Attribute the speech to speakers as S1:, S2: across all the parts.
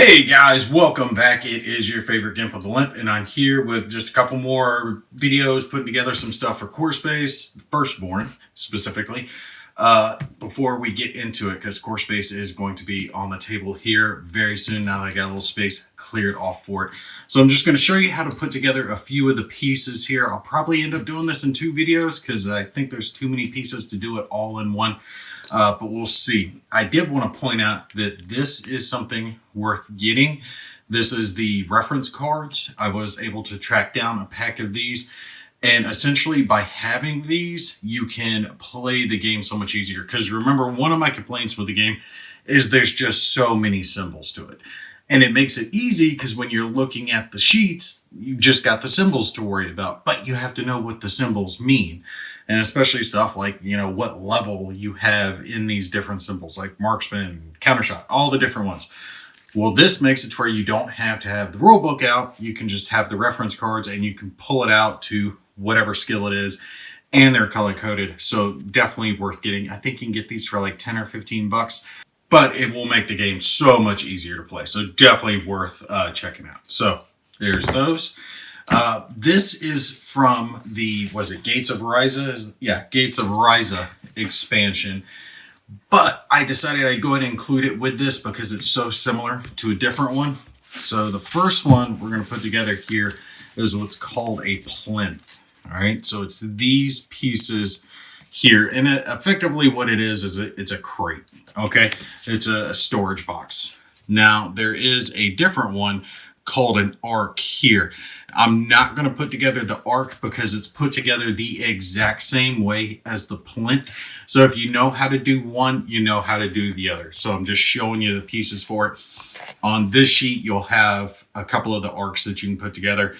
S1: Hey guys, welcome back. It is your favorite Gimp with the Limp, and I'm here with just a couple more videos putting together some stuff for Core Space, Firstborn specifically. Before we get into it, because Core Space is going to be on the table here very soon now that I got a little space cleared off for it. So I'm just going to show you how to put together a few of the pieces here. I'll probably end up doing this in 2 videos because I think there's too many pieces to do it all in one. But we'll see. I did want to point out that this is something worth getting. This is the reference cards. I was able to track down a pack of these. And essentially by having these, you can play the game so much easier. Because remember, one of my complaints with the game is there's just so many symbols to it. And it makes it easy because when you're looking at the sheets, you just got the symbols to worry about. But you have to know what the symbols mean. And especially stuff like, what level you have in these different symbols, like marksman, countershot, all the different ones. Well, this makes it to where you don't have to have the rule book out. You can just have the reference cards and you can pull it out to whatever skill it is, and they're color coded. So definitely worth getting. I think you can get these for like 10 or 15 bucks, but it will make the game so much easier to play. So definitely worth checking out. So there's those. This is from the, Gates of Ryza? Yeah, Gates of Ryza expansion. But I decided I'd go ahead and include it with this because it's so similar to a different one. So the first one we're going to put together here is what's called a Plinth. All right, so it's these pieces here. And effectively what it is it's a crate, okay? It's a storage box. Now, there is a different one called an arc here. I'm not going to put together the arc because it's put together the exact same way as the Plinth. So if you know how to do one, you know how to do the other. So I'm just showing you the pieces for it. On this sheet, you'll have a couple of the arcs that you can put together.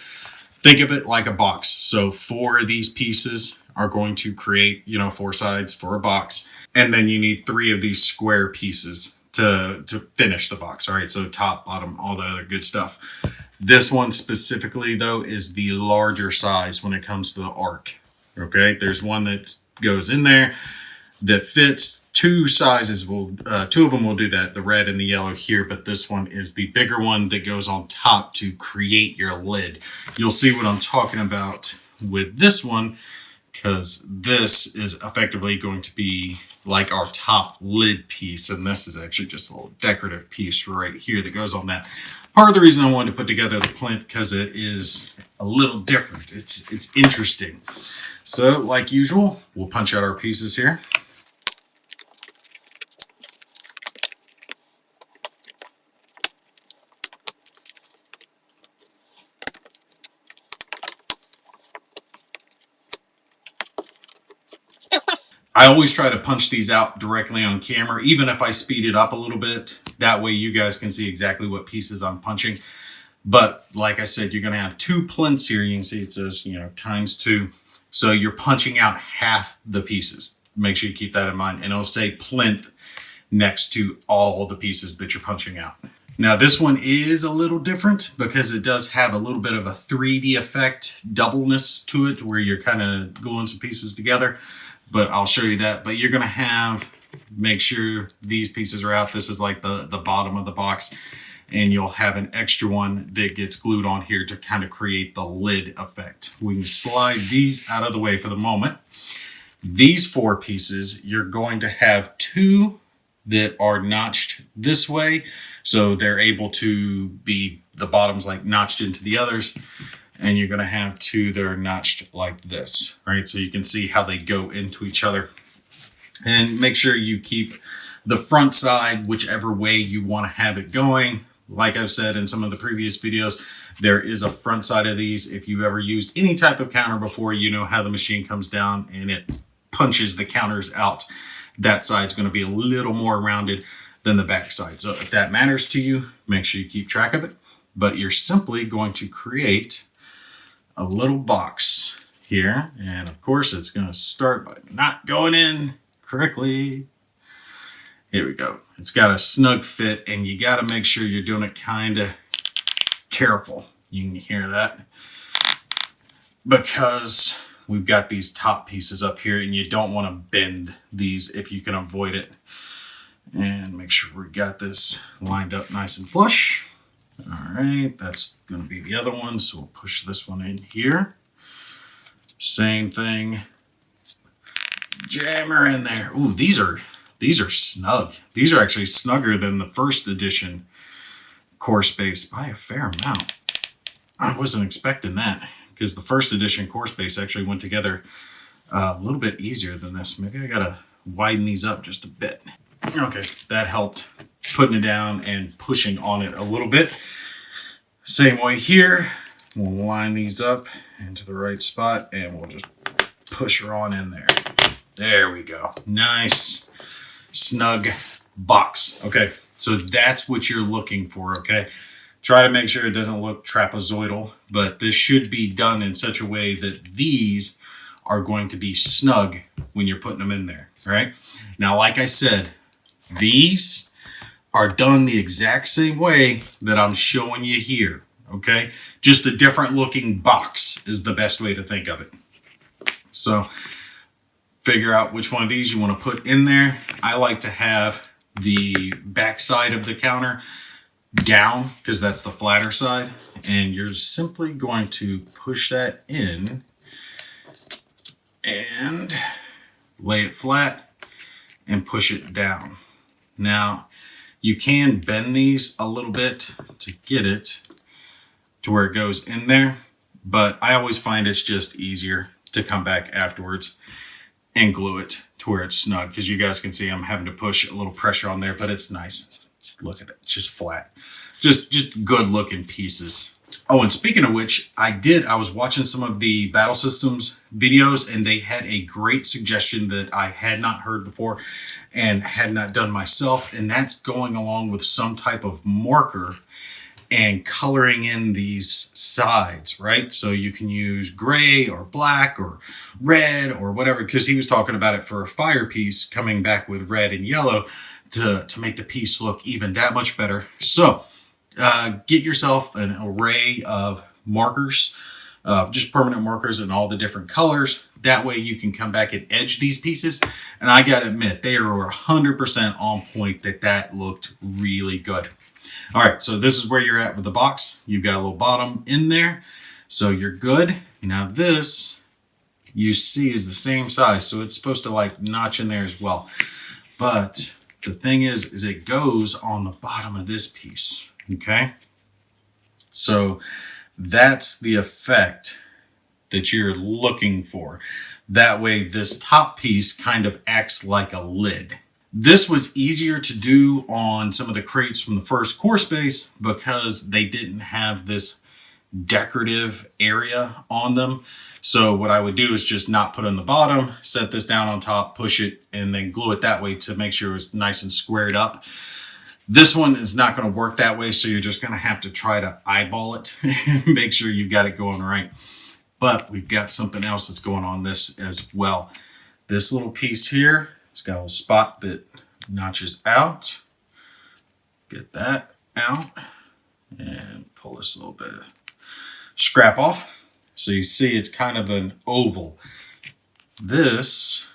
S1: Think of it like a box. So 4 of these pieces are going to create, 4 sides for a box. And then you need 3 of these square pieces to finish the box. All right, so top, bottom, all the other good stuff. This one specifically, though, is the larger size when it comes to the arc. Okay, there's one that goes in there that fits. 2 sizes will, 2 of them will do that, the red and the yellow here, but this one is the bigger one that goes on top to create your lid. You'll see what I'm talking about with this one, because this is effectively going to be like our top lid piece, and this is actually just a little decorative piece right here that goes on that. Part of the reason I wanted to put together the Plinth because it is a little different. It's interesting. So, like usual, we'll punch out our pieces here. I always try to punch these out directly on camera, even if I speed it up a little bit. That way you guys can see exactly what pieces I'm punching. But like I said, you're going to have 2 Plinths here. You can see it says, times 2. So you're punching out half the pieces. Make sure you keep that in mind. And it'll say Plinth next to all the pieces that you're punching out. Now this one is a little different because it does have a little bit of a 3D effect, doubleness to it, where you're kind of gluing some pieces together. But I'll show you that. But you're going to make sure these pieces are out. This is like the bottom of the box. And you'll have an extra one that gets glued on here to kind of create the lid effect. We can slide these out of the way for the moment. These 4 pieces, you're going to have 2 that are notched this way. So they're able to be, the bottom's like notched into the others. And you're going to have 2 that are notched like this, right? So you can see how they go into each other. And make sure you keep the front side whichever way you want to have it going. Like I've said in some of the previous videos, there is a front side of these. If you've ever used any type of counter before, you know how the machine comes down and it punches the counters out. That side's going to be a little more rounded than the back side. So if that matters to you, make sure you keep track of it. But you're simply going to create a little box here, and of course it's going to start by not going in correctly. Here we go. It's got a snug fit, and you got to make sure you're doing it kind of careful. You can hear that because we've got these top pieces up here, and you don't want to bend these if you can avoid it. And make sure we got this lined up nice and flush. All right, that's going to be the other one. So we'll push this one in here. Same thing. Jammer in there. Ooh, these are snug. These are actually snugger than the first edition core space by a fair amount. I wasn't expecting that because the first edition core space actually went together a little bit easier than this. Maybe I gotta widen these up just a bit. Okay, that helped putting it down and pushing on it a little bit. Same way here. We'll line these up into the right spot and we'll just push her on in there. There we go. Nice, snug box. Okay, so that's what you're looking for, okay? Try to make sure it doesn't look trapezoidal, but this should be done in such a way that these are going to be snug when you're putting them in there, all right? Now, like I said, these are done the exact same way that I'm showing you here, okay? Just a different looking box is the best way to think of it. So figure out which one of these you want to put in there. I like to have the back side of the counter down because that's the flatter side. And you're simply going to push that in and lay it flat and push it down. Now, you can bend these a little bit to get it to where it goes in there, but I always find it's just easier to come back afterwards and glue it to where it's snug, because you guys can see I'm having to push a little pressure on there, but it's nice. Look at it, it's just flat. Just good looking pieces. Oh, and speaking of which, I was watching some of the Battle Systems videos and they had a great suggestion that I had not heard before and had not done myself, and that's going along with some type of marker and coloring in these sides, right? So you can use gray or black or red or whatever, because he was talking about it for a fire piece, coming back with red and yellow to make the piece look even that much better. So get yourself an array of markers, just permanent markers in all the different colors. That way you can come back and edge these pieces. And I gotta admit, they are 100% on point. That looked really good. All right, so this is where you're at with the box. You've got a little bottom in there, so you're good. Now this, you see, is the same size, so it's supposed to like notch in there as well. But the thing is it goes on the bottom of this piece, okay? So that's the effect that you're looking for. That way this top piece kind of acts like a lid. This was easier to do on some of the crates from the first core space because they didn't have this decorative area on them. So what I would do is just not put on the bottom, set this down on top, push it, and then glue it that way to make sure it's nice and squared up. This one is not going to work that way, so you're just going to have to try to eyeball it and make sure you got it going right. But we've got something else that's going on this as well. This little piece here, it's got a little spot that notches out. Get that out and pull this little bit of scrap off. So you see it's kind of an oval. This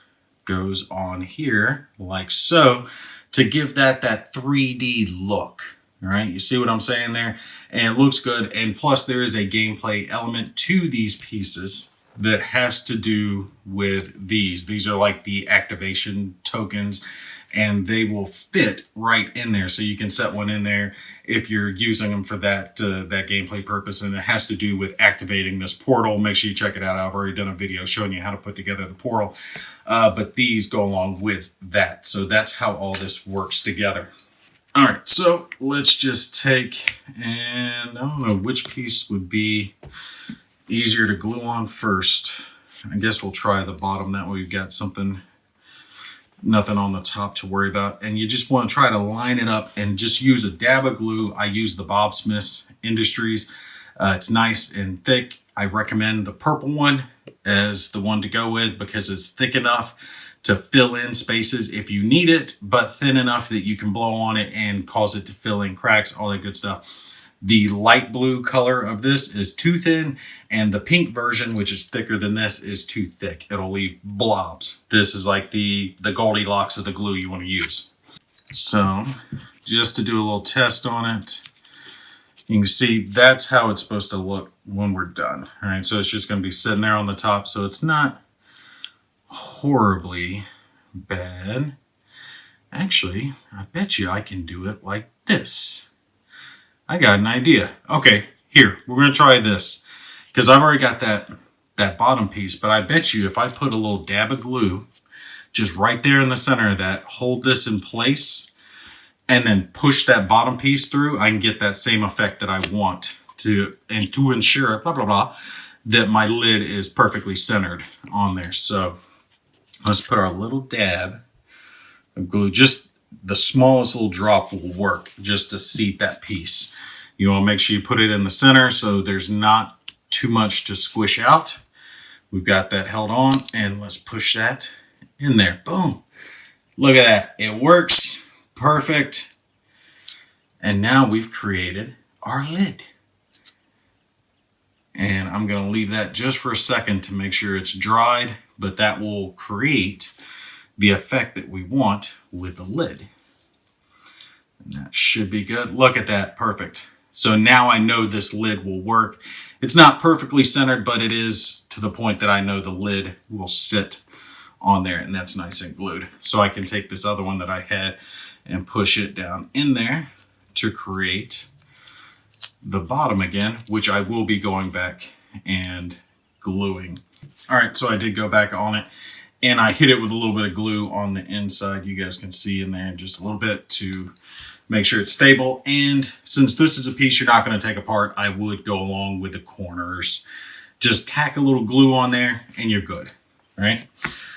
S1: goes on here like so to give that 3D look. All right, you see what I'm saying there? And it looks good. And plus there is a gameplay element to these pieces that has to do with these. These are like the activation tokens, and they will fit right in there. So you can set one in there if you're using them for that gameplay purpose. And it has to do with activating this portal. Make sure you check it out. I've already done a video showing you how to put together the portal. But these go along with that. So that's how all this works together. All right, so let's just take, and I don't know which piece would be easier to glue on first. I guess we'll try the bottom. That way we've got nothing on the top to worry about. And you just want to try to line it up and just use a dab of glue. I use the Bob Smith Industries. It's nice and thick. I recommend the purple one as the one to go with because it's thick enough to fill in spaces if you need it, but thin enough that you can blow on it and cause it to fill in cracks, all that good stuff. The light blue color of this is too thin, and the pink version, which is thicker than this, is too thick. It'll leave blobs. This is like the Goldilocks of the glue you want to use. So just to do a little test on it, You can see that's how it's supposed to look when we're done. All right, so it's just going to be sitting there on the top, so it's not horribly bad. Actually, I bet you I can do it like this. I got an idea. Okay, here, we're going to try this because I've already got that bottom piece, but I bet you if I put a little dab of glue just right there in the center of that, hold this in place, and then push that bottom piece through, I can get that same effect that I want to ensure, blah, blah, blah, that my lid is perfectly centered on there. So let's put our little dab of glue. Just the smallest little drop will work just to seat that piece. You want to make sure you put it in the center so there's not too much to squish out. We've got that held on, and let's push that in there. Boom. Look at that. It works. Perfect. And now we've created our lid. And I'm going to leave that just for a second to make sure it's dried, but that will create the effect that we want with the lid. And that should be good. Look at that. Perfect. So now I know this lid will work. It's not perfectly centered, but it is to the point that I know the lid will sit on there, and that's nice and glued. So I can take this other one that I had and push it down in there to create the bottom again, which I will be going back and gluing. All right, so I did go back on it, and I hit it with a little bit of glue on the inside. You guys can see in there just a little bit to make sure it's stable. And since this is a piece you're not going to take apart, I would go along with the corners. Just tack a little glue on there and you're good. All right.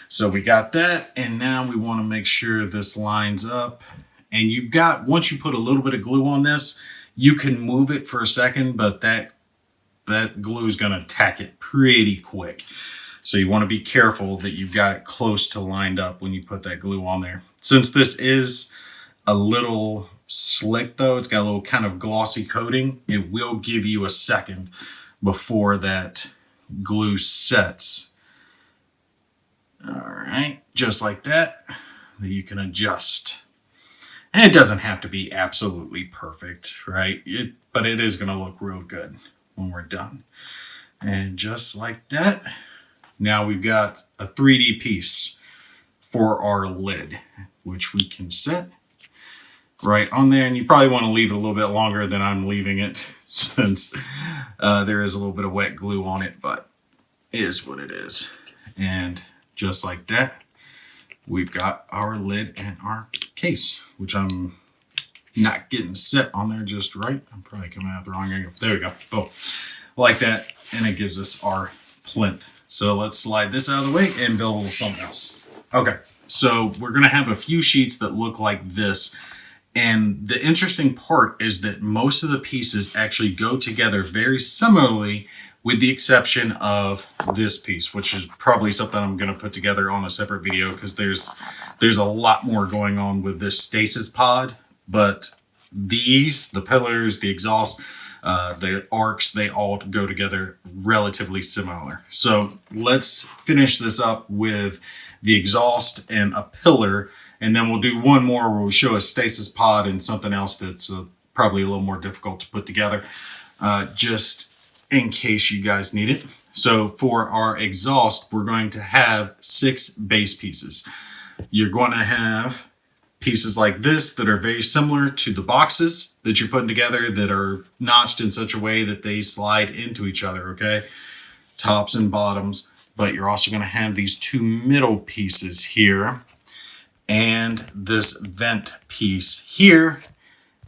S1: So we got that. And now we want to make sure this lines up. And you've got, once you put a little bit of glue on this, you can move it for a second, but that glue is going to tack it pretty quick. So you want to be careful that you've got it close to lined up when you put that glue on there. Since this is a little slick though, it's got a little kind of glossy coating, it will give you a second before that glue sets. All right, just like that, that you can adjust. And it doesn't have to be absolutely perfect, right? But it is going to look real good when we're done. And just like that, now we've got a 3D piece for our lid, which we can set right on there. And you probably want to leave it a little bit longer than I'm leaving it since there is a little bit of wet glue on it, but it is what it is. And just like that, we've got our lid and our case, which I'm not getting set on there just right. I'm probably coming out the wrong angle. There we go. Boom. Like that. And it gives us our plinth. So let's slide this out of the way and build something else. Okay. So we're going to have a few sheets that look like this. And the interesting part is that most of the pieces actually go together very similarly, with the exception of this piece, which is probably something I'm going to put together on a separate video because there's a lot more going on with this stasis pod. But these, the pillars, the exhaust, the arcs, they all go together relatively similar. So let's finish this up with the exhaust and a pillar, and then we'll do one more where we show a stasis pod and something else that's probably a little more difficult to put together, just in case you guys need it. So for our exhaust, we're going to have 6 base pieces. You're going to have pieces like this that are very similar to the boxes that you're putting together that are notched in such a way that they slide into each other, okay? Tops and bottoms. But you're also going to have these 2 middle pieces here and this vent piece here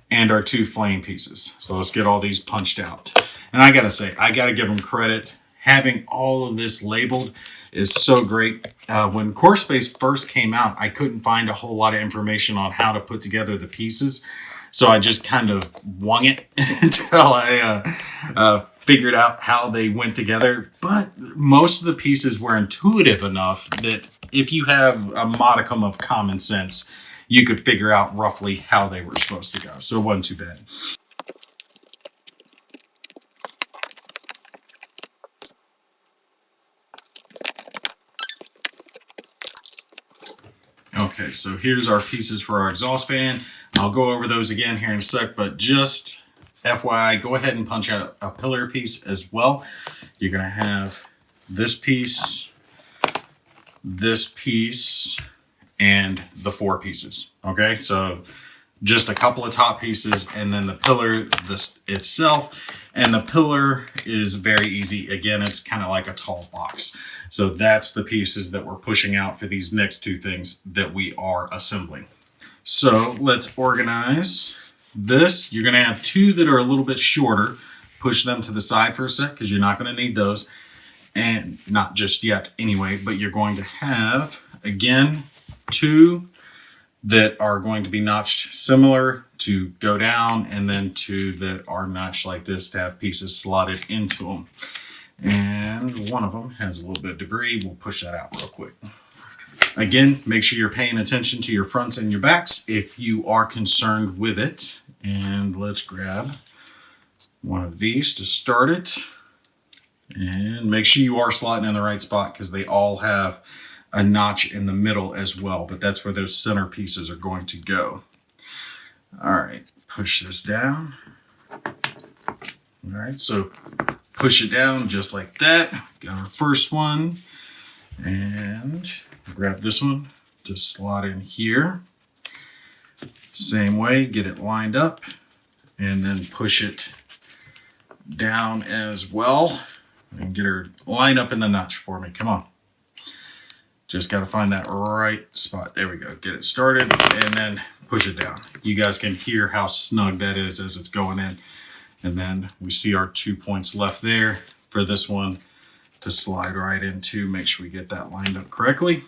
S1: and our 2 flame pieces. So let's get all these punched out. And I got to say, I got to give them credit. Having all of this labeled is so great. When CoreSpace first came out, I couldn't find a whole lot of information on how to put together the pieces. So I just kind of wung it until I figured out how they went together. But most of the pieces were intuitive enough that if you have a modicum of common sense, you could figure out roughly how they were supposed to go. So it wasn't too bad. Okay, so here's our pieces for our exhaust fan. I'll go over those again here in a sec, but just FYI, go ahead and punch out a pillar piece as well. You're going to have this piece, and the 4 pieces. Okay, so just a couple of top pieces and then the pillar itself. And the pillar is very easy. Again, it's kind of like a tall box. So that's the pieces that we're pushing out for these next 2 things that we are assembling. So let's organize this. You're going to have 2 that are a little bit shorter. Push them to the side for a sec because you're not going to need those. And not just yet anyway, but you're going to have, again, 2 that are going to be notched similar to go down, and then 2 that are notched like this to have pieces slotted into them. And one of them has a little bit of debris. We'll push that out real quick. Again, make sure you're paying attention to your fronts and your backs if you are concerned with it. And let's grab one of these to start it. And make sure you are slotting in the right spot because they all have a notch in the middle as well, but that's where those center pieces are going to go. All right, push this down. All right, so push it down just like that. Got our first one, and grab this one to slot in here. Same way, get it lined up, and then push it down as well. And get her lined up in the notch for me. Come on. Just got to find that right spot. There we go. Get it started and then push it down. You guys can hear how snug that is as it's going in. And then we see our 2 points left there for this one to slide right into. Make sure we get that lined up correctly.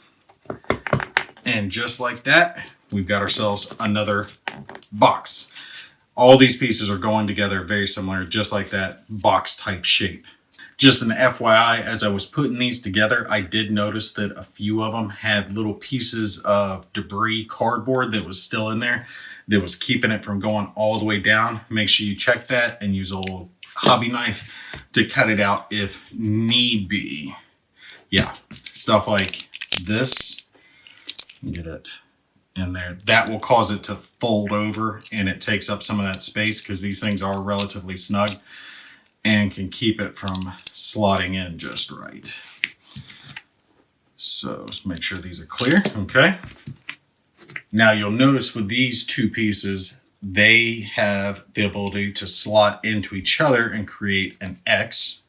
S1: And just like that, we've got ourselves another box. All these pieces are going together very similar, just like that box type shape. Just an FYI, as I was putting these together, I did notice that a few of them had little pieces of debris cardboard that was still in there that was keeping it from going all the way down. Make sure you check that and use a little hobby knife to cut it out if need be. Yeah, stuff like this. Get it in there. That will cause it to fold over and it takes up some of that space because these things are relatively snug and can keep it from slotting in just right. So let's make sure these are clear. Okay. Now you'll notice with these 2 pieces, they have the ability to slot into each other and create an X.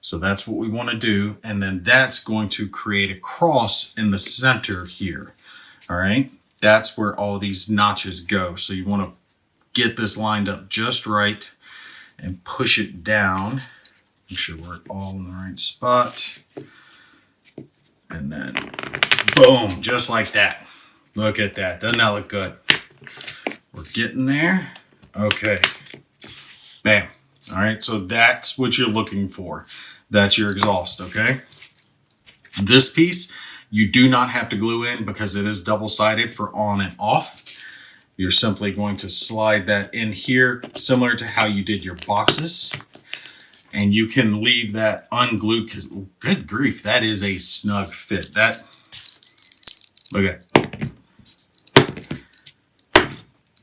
S1: So that's what we want to do. And then that's going to create a cross in the center here. All right. That's where all these notches go. So you want to get this lined up just right and push it down. Make sure we're all in the right spot. And then boom, just like that. Look at that. Doesn't that look good? We're getting there. Okay. Bam. All right, so that's what you're looking for. That's your exhaust, okay? This piece, you do not have to glue in because it is double-sided for on and off. You're simply going to slide that in here, similar to how you did your boxes. And you can leave that unglued because, good grief, that is a snug fit. That, look at it.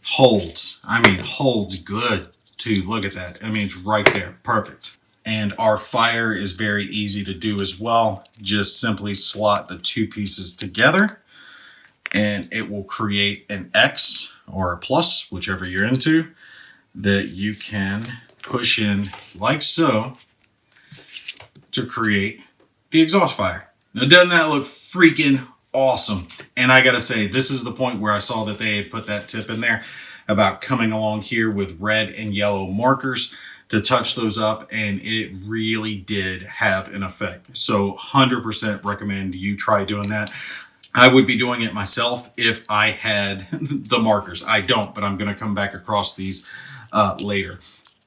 S1: Holds. I mean, holds good too. Look at that. I mean, it's right there. Perfect. And our fire is very easy to do as well. Just simply slot the 2 pieces together and it will create an X or a plus, whichever you're into, that you can push in like so to create the exhaust fire. Now, doesn't that look freaking awesome? And I gotta say, this is the point where I saw that they had put that tip in there about coming along here with red and yellow markers to touch those up, and it really did have an effect. So 100% recommend you try doing that. I would be doing it myself if I had the markers. I don't, but I'm going to come back across these later.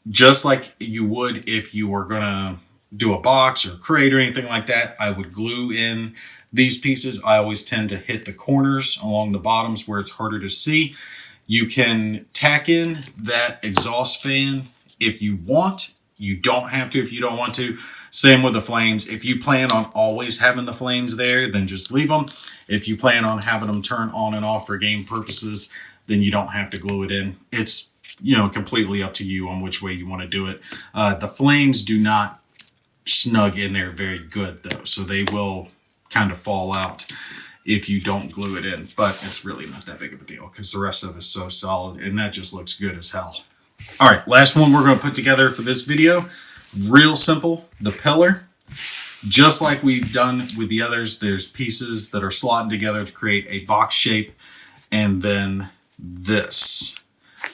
S1: Just like you would if you were going to do a box or crate or anything like that, I would glue in these pieces. I always tend to hit the corners along the bottoms where it's harder to see. You can tack in that exhaust fan if you want. You don't have to if you don't want to. Same with the flames. If you plan on always having the flames there, then just leave them. If you plan on having them turn on and off for game purposes, then you don't have to glue it in. It's completely up to you on which way you want to do it. The flames do not snug in there very good though, so they will kind of fall out if you don't glue it in, but it's really not that big of a deal because the rest of it is so solid and that just looks good as hell. All right, last one we're going to put together for this video. Real simple, the pillar. Just like we've done with the others, there's pieces that are slotting together to create a box shape, and then this,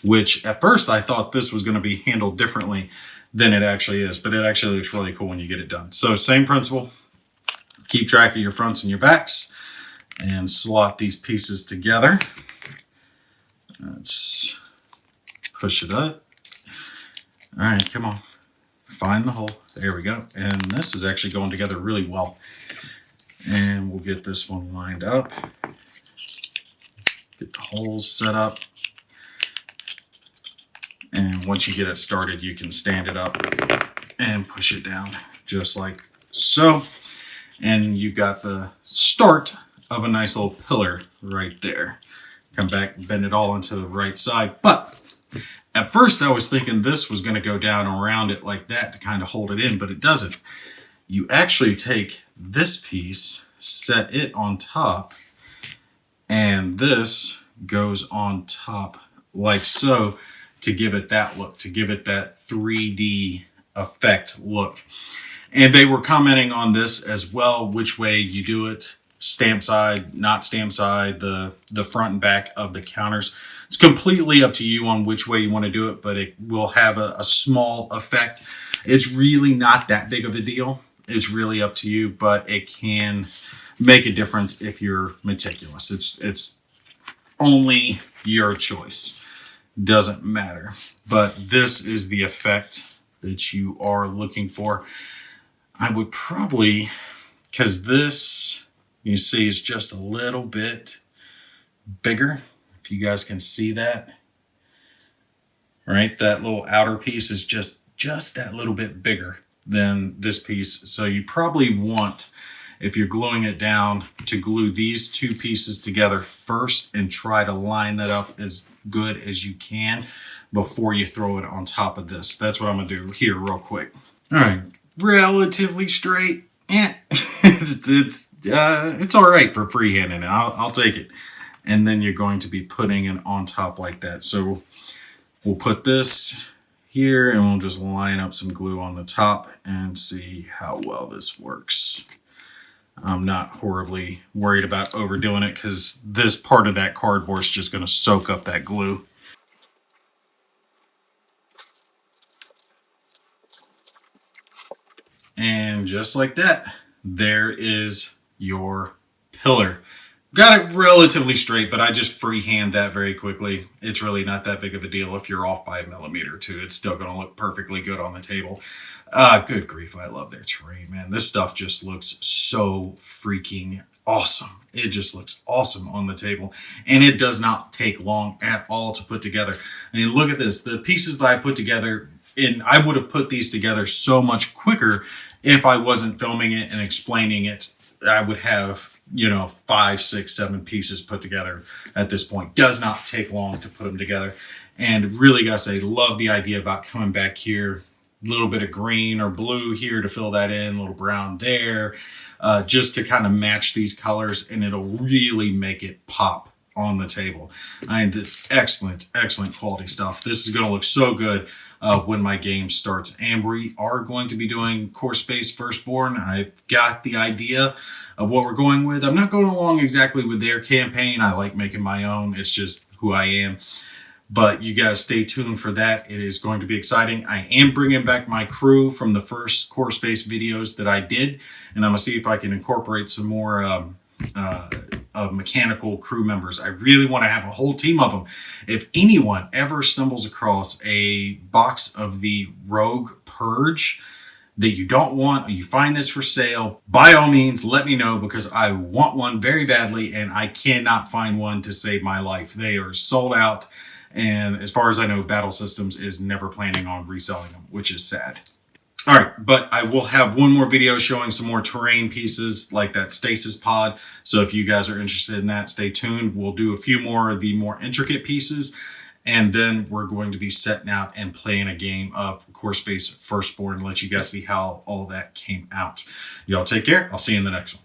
S1: which at first I thought this was going to be handled differently than it actually is, but it actually looks really cool when you get it done. So same principle, keep track of your fronts and your backs and slot these pieces together. Let's push it up. All right, come on, find the hole. There we go. And this is actually going together really well. And we'll get this one lined up. Get the holes set up. And once you get it started, you can stand it up and push it down just like so. And you've got the start of a nice little pillar right there. Come back, bend it all into the right side. But at first I was thinking this was going to go down around it like that to kind of hold it in, but it doesn't. You actually take this piece, set it on top, and this goes on top like so to give it that look, to give it that 3D effect look. And they were commenting on this as well, which way you do it. Stamp side, not stamp side, the front and back of the counters. It's completely up to you on which way you want to do it, but it will have a small effect. It's really not that big of a deal. It's really up to you, but it can make a difference if you're meticulous. It's only your choice. Doesn't matter. But this is the effect that you are looking for. I would probably, because this, you see, is just a little bit bigger. If you guys can see that, right? That little outer piece is just that little bit bigger than this piece. So you probably want, if you're gluing it down, to glue these two pieces together first and try to line that up as good as you can before you throw it on top of this. That's what I'm gonna do here real quick. All right, relatively straight. Yeah, it's all right for freehanding. I'll take it. And then you're going to be putting it on top like that. So we'll put this here and we'll just line up some glue on the top and see how well this works. I'm not horribly worried about overdoing it because this part of that cardboard is just going to soak up that glue. And just like that, there is your pillar. Got it relatively straight, but I just freehand that very quickly. It's really not that big of a deal if you're off by a millimeter or two. It's still going to look perfectly good on the table. Good grief, I love their terrain, man. This stuff just looks so freaking awesome. It just looks awesome on the table. And it does not take long at all to put together. I mean, look at this. The pieces that I put together, and I would have put these together so much quicker if I wasn't filming it and explaining it. I would have, 5, 6, 7 pieces put together at this point. Does not take long to put them together. And really gotta say, love the idea about coming back here, a little bit of green or blue here to fill that in, a little brown there, just to kind of match these colors, and it'll really make it pop on the table. I mean, excellent quality stuff. This is gonna look so good when my game starts. And we are going to be doing Core Space Firstborn. I've got the idea of what we're going with. I'm not going along exactly with their campaign. I like making my own. It's just who I am. But you guys stay tuned for that. It is going to be exciting. I am bringing back my crew from the first Core Space videos that I did. And I'm going to see if I can incorporate some more of mechanical crew members. I really want to have a whole team of them. If anyone ever stumbles across a box of the Rogue Purge that you don't want, or you find this for sale, by all means, let me know, because I want one very badly and I cannot find one to save my life. They are sold out. And as far as I know, Battle Systems is never planning on reselling them, which is sad. All right, but I will have one more video showing some more terrain pieces like that stasis pod. So if you guys are interested in that, stay tuned. We'll do a few more of the more intricate pieces. And then we're going to be setting out and playing a game of Course Base Firstborn, let you guys see how all that came out. Y'all take care. I'll see you in the next one.